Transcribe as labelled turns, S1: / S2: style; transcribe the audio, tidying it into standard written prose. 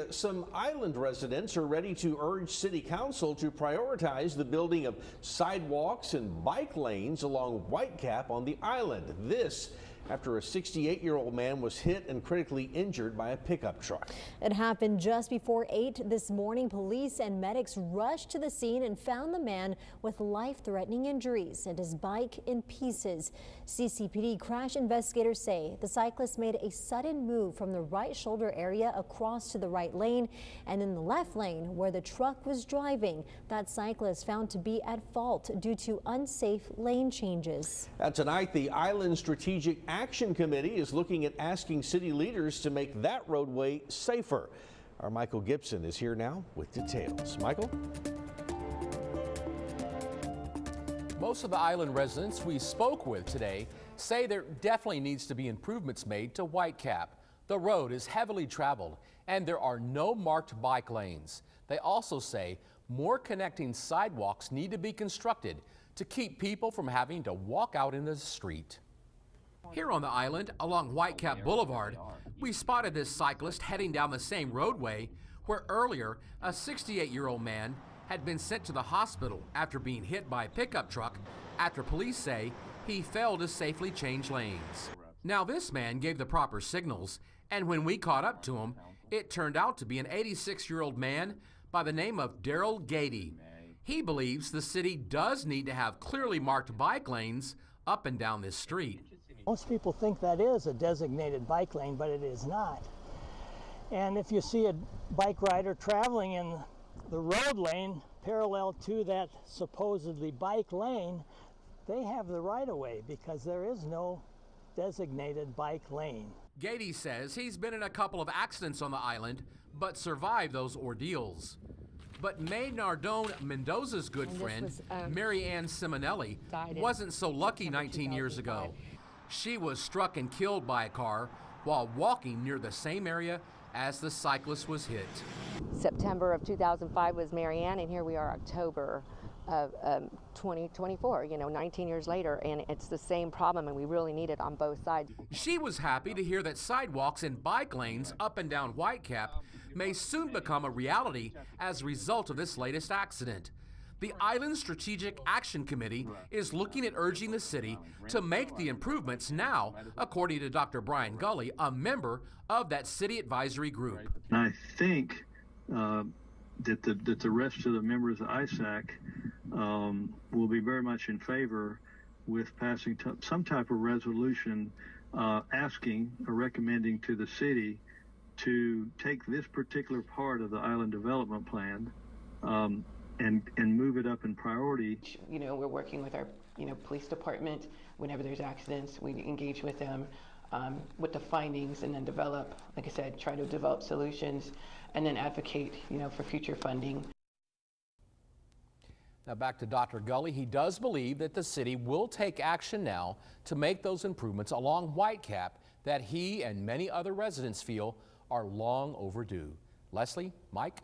S1: Some island residents are ready to urge City Council to prioritize the building of sidewalks and bike lanes along Whitecap on the island. This after a 68-year-old man was hit and critically injured by a pickup truck.
S2: It happened just before 8 this morning. Police and medics rushed to the scene and found the man with life-threatening injuries and his bike in pieces. CCPD crash investigators say the cyclist made a sudden move from the right shoulder area across to the right lane and in the left lane where the truck was driving. That cyclist found to be at fault due to unsafe lane changes.
S1: Tonight, the Island Strategic Action Committee is looking at asking city leaders to make that roadway safer. Our Michael Gibson is here now with details. Michael?
S3: Most of the island residents we spoke with today say there definitely needs to be improvements made to Whitecap. The road is heavily traveled and there are no marked bike lanes. They also say more connecting sidewalks need to be constructed to keep people from having to walk out in the street. Here on the island, along Whitecap Boulevard, we spotted this cyclist heading down the same roadway where earlier a 68-year-old man had been sent to the hospital after being hit by a pickup truck after police say he failed to safely change lanes. Now this man gave the proper signals, and when we caught up to him, it turned out to be an 86-year-old man by the name of Daryl Gady. He believes the city does need to have clearly marked bike lanes up and down this street.
S4: Most people think that is a designated bike lane, but it is not. And if you see a bike rider traveling in the road lane parallel to that supposedly bike lane, they have the right of way because there is no designated bike lane.
S3: Gady says he's been in a couple of accidents on the island, but survived those ordeals. But May Nardone Mendoza's good friend, Mary Ann Simonelli, wasn't so lucky 19 years ago. She was struck and killed by a car while walking near the same area as the cyclist was hit.
S5: September of 2005 was Mary Ann, and here we are October of 2024, 19 years later, and it's the same problem, and we really need it on both sides.
S3: She was happy to hear that sidewalks and bike lanes up and down Whitecap may soon become a reality as a result of this latest accident. The Island Strategic Action Committee is looking at urging the city to make the improvements now, according to Dr. Brian Gully, a member of that city advisory group.
S6: I think that the rest of the members of ISAC will be very much in favor with passing some type of resolution asking or recommending to the city to take this particular part of the island development plan and move it up in priority.
S7: We're working with our, police department. Whenever there's accidents, we engage with them with the findings and then develop, like I said, try to develop solutions and then advocate, for future funding.
S3: Now back to Dr. Gully. He does believe that the city will take action now to make those improvements along Whitecap that he and many other residents feel are long overdue. Leslie, Mike?